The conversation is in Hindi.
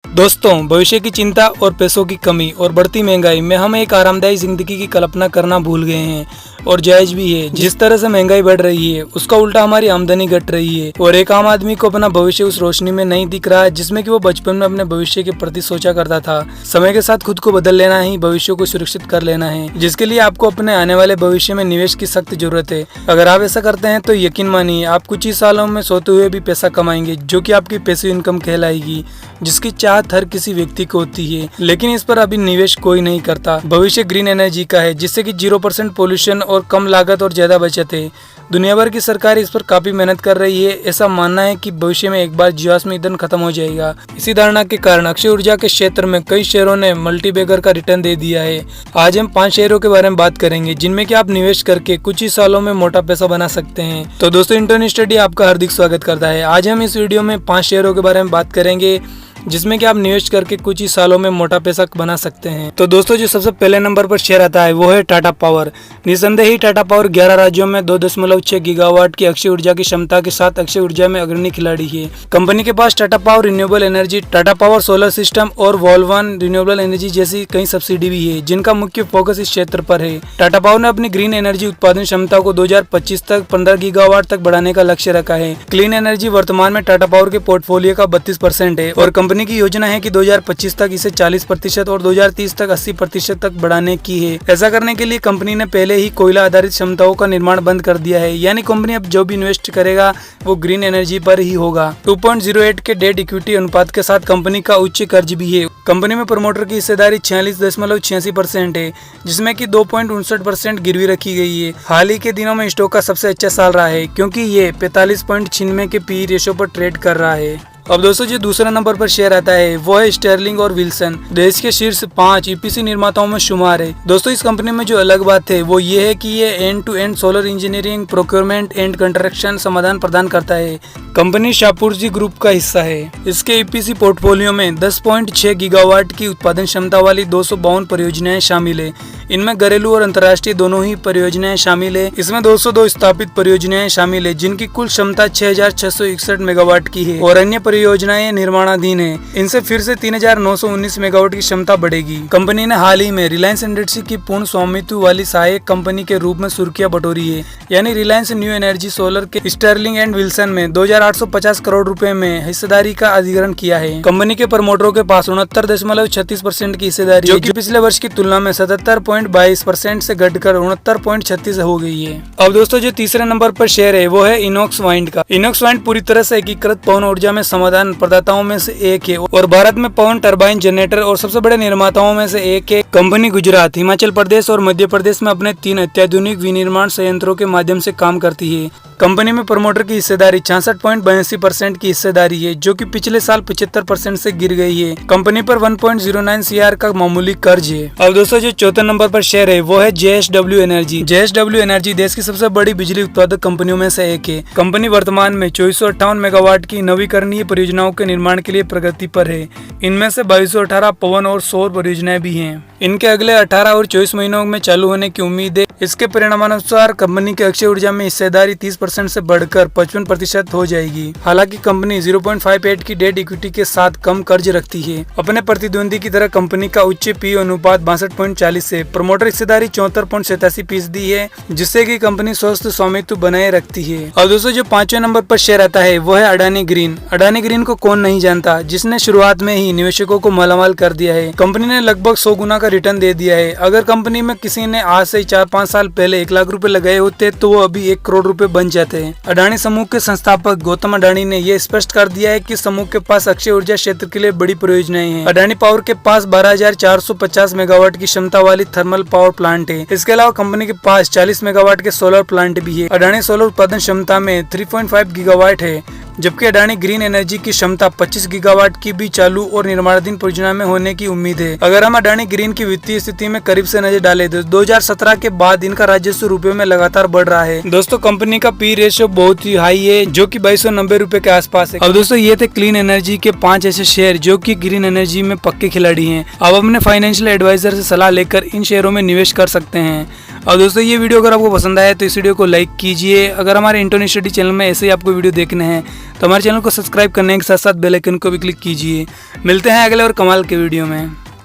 दोस्तों, भविष्य की चिंता और पैसों की कमी और बढ़ती महंगाई में हम एक आरामदायी जिंदगी की कल्पना करना भूल गए हैं। और जायज भी है। जिस तरह से महंगाई बढ़ रही है उसका उल्टा हमारी आमदनी घट रही है और एक आम आदमी को अपना भविष्य उस रोशनी में नहीं दिख रहा है जिसमें कि वो बचपन में अपने भविष्य के प्रति सोचा करता था। समय के साथ खुद को बदल लेना ही भविष्य को सुरक्षित कर लेना है, जिसके लिए आपको अपने आने वाले भविष्य में निवेश की सख्त जरूरत है। अगर आप ऐसा करते हैं तो यकीन मानिए आप कुछ ही सालों में सोते हुए भी पैसा कमाएंगे, जो कि आपकी पैसिव इनकम कहलाएगी, जिसकी चाहत हर किसी व्यक्ति को होती है, लेकिन इस पर अभी निवेश कोई नहीं करता। भविष्य ग्रीन एनर्जी का है, जिससे कि 0% पोल्यूशन और कम लागत और ज्यादा बचत है। दुनिया भर की सरकार इस पर काफी मेहनत कर रही है। ऐसा मानना है कि भविष्य में एक बार जीवाश्म ईंधन खत्म हो जाएगा। इसी धारणा के कारण अक्षय ऊर्जा के क्षेत्र में कई शेयरों ने मल्टीबैगर का रिटर्न दे दिया है। आज हम 5 शेयरों के बारे में बात करेंगे जिनमें कि आप निवेश करके कुछ ही सालों में मोटा पैसा बना सकते हैं। तो दोस्तों, इंटरनेट स्टडी आपका हार्दिक स्वागत करता है। आज हम इस वीडियो में 5 शेयरों के बारे में बात करेंगे जिसमें कि आप निवेश करके कुछ ही सालों में मोटा पैसा बना सकते हैं। तो दोस्तों, जो सबसे पहले नंबर पर शेयर आता है वो है टाटा पावर। निसंदेह ही टाटा पावर 11 राज्यों में 2.6 गीगावाट की अक्षय ऊर्जा की क्षमता के साथ अक्षय ऊर्जा में अग्रणी खिलाड़ी है। कंपनी के पास Tata power renewable energy, Tata power solar system और वॉल्वन रिन्यूएबल एनर्जी जैसी कई सब्सिडी भी है, जिनका मुख्य फोकस इस क्षेत्र पर है। टाटा पावर ने अपनी ग्रीन एनर्जी उत्पादन क्षमता को 2025 तक 15 गीगावाट तक बढ़ाने का लक्ष्य रखा है। क्लीन एनर्जी वर्तमान में टाटा पावर के पोर्टफोलियो का 32% है और कंपनी की योजना है कि 2025 तक इसे 40% और 2030 तक 80% तक बढ़ाने की है। ऐसा करने के लिए कंपनी ने पहले ही कोयला आधारित क्षमताओं का निर्माण बंद कर दिया है, यानी कंपनी अब जो भी इन्वेस्ट करेगा वो ग्रीन एनर्जी पर ही होगा। 2.08 के डेट इक्विटी अनुपात के साथ कंपनी का उच्च कर्ज भी है। कंपनी में प्रमोटर की हिस्सेदारी 46.86% है, जिसमें कि 2.59% गिरवी रखी गई है। हाल ही के दिनों में स्टॉक का सबसे अच्छा साल रहा है, क्योंकि ये 45.96 के पी रेशो पर ट्रेड कर रहा है। अब दोस्तों, जो दूसरा नंबर पर शेयर आता है वो है स्टर्लिंग और विल्सन। देश के शीर्ष 5 ईपीसी निर्माताओं में शुमार है। दोस्तों, इस कंपनी में जो अलग बात है वो ये है कि ये end to end solar engineering, procurement and construction समाधान प्रदान करता है। कंपनी शाहपुरजी ग्रुप का हिस्सा है। इसके ईपीसी पोर्टफोलियो में 10.6 गीगावाट की उत्पादन क्षमता वाली 252 परियोजनाएं शामिल है। इनमें घरेलू और अंतर्राष्ट्रीय दोनों ही परियोजनाएं शामिल है। इसमें 202 स्थापित परियोजनाएं शामिल है, जिनकी कुल क्षमता 6661 मेगावाट की है और अन्य परियोजनाएं निर्माणाधीन है। इनसे फिर से 3919 मेगावाट की क्षमता बढ़ेगी। कंपनी ने हाल ही में रिलायंस इंडस्ट्री की पूर्ण स्वामित्व वाली सहायक कंपनी के रूप में सुर्खियां बटोरी है, यानी रिलायंस न्यू एनर्जी सोलर के स्टर्लिंग एंड विल्सन में 2850 करोड़ रुपए में हिस्सेदारी का अधिग्रहण किया है। कंपनी के प्रमोटरों के पास 69.36% की हिस्सेदारी, जो कि पिछले वर्ष की तुलना में 77.22% से घटकर 69.36 हो गई है। अब दोस्तों, जो तीसरे नंबर पर शेयर है वो है इनॉक्स वाइंड का। इनॉक्स वाइंड पूरी तरह से एकीकृत पवन ऊर्जा में समाधान प्रदाताओं में से एक है और भारत में पवन टरबाइन जनरेटर और सबसे बड़े निर्माताओं में से एक है। कंपनी गुजरात, हिमाचल प्रदेश और मध्य प्रदेश में अपने 3 अत्याधुनिक विनिर्माण संयंत्रों के माध्यम से काम करती है। कंपनी में प्रमोटर की हिस्सेदारी 66.82% की हिस्सेदारी है, जो कि पिछले साल 75% से गिर गई है। कंपनी पर 1.09 CR का मामूली कर्ज है। अब दोस्तों, जो चौथे नंबर पर शेयर है वो है JSW एनर्जी। JSW एनर्जी देश की सबसे बड़ी बिजली उत्पादक कंपनियों में से एक है। कंपनी वर्तमान में 2458 मेगावाट की नवीकरणीय परियोजनाओं के निर्माण के लिए प्रगति पर है। इनमें से 2218 पवन और सौर परियोजनाएं भी हैं। इनके अगले 18 और 24 महीनों में चालू होने की उम्मीद है। इसके परिणामानुसार कंपनी की अक्षय ऊर्जा में हिस्सेदारी 30% से बढ़कर 55% हो जाएगी। हालांकि कंपनी 0.58 की डेट इक्विटी के साथ कम कर्ज रखती है। अपने प्रतिद्वंदी की तरह कंपनी का उच्च पी अनुपात 62.40 है। प्रमोटर हिस्सेदारी 74.87% है, जिससे कि कंपनी स्वस्थ स्वामित्व बनाए रखती है। और दोस्तों, जो 5वें नंबर पर शेयर आता है वो है अडानी ग्रीन। अडानी ग्रीन को कौन नहीं जानता, जिसने शुरुआत में ही निवेशकों को मालामाल कर दिया है। कंपनी ने लगभग 100 गुना का रिटर्न दे दिया है। अगर कंपनी में किसी ने आज से 4-5 साल पहले 1 लाख रुपए लगाए होते तो वो अभी 1 करोड़ रुपए बन जाते हैं। अडानी समूह के संस्थापक गौतम अडानी ने यह स्पष्ट कर दिया है कि समूह के पास अक्षय ऊर्जा क्षेत्र के लिए बड़ी परियोजनाएं हैं। अडानी पावर के पास 12,450 मेगावाट की क्षमता वाली थर्मल पावर प्लांट है। इसके अलावा कंपनी के पास 40 मेगावाट के सोलर प्लांट भी है। अडानी सोलर उत्पादन क्षमता में 3.5 गीगावाट है, जबकि अडानी ग्रीन एनर्जी की क्षमता 25 गीगावाट की भी चालू और निर्माणाधीन परियोजना में होने की उम्मीद है। अगर हम अडानी ग्रीन की वित्तीय स्थिति में करीब से नजर डालें तो 2017 के बाद इनका राजस्व रुपए में लगातार बढ़ रहा है। दोस्तों, कंपनी का पी रेशियो बहुत ही हाई है, जो कि 2290 रुपए के आसपास है। अब दोस्तों, ये थे क्लीन एनर्जी के 5 ऐसे शेयर जो कि ग्रीन एनर्जी में पक्के खिलाड़ी हैं। अब अपने फाइनेंशियल एडवाइजर से सलाह लेकर इन शेयरों में निवेश कर सकते हैं। और दोस्तों ये वीडियो अगर आपको पसंद आया तो इस वीडियो को लाइक कीजिए। अगर हमारे इंटरनेट स्टडी चैनल में ऐसे ही आपको वीडियो देखने हैं तो हमारे चैनल को सब्सक्राइब करने के साथ साथ बेल आइकन को भी क्लिक कीजिए। मिलते हैं अगले और कमाल के वीडियो में।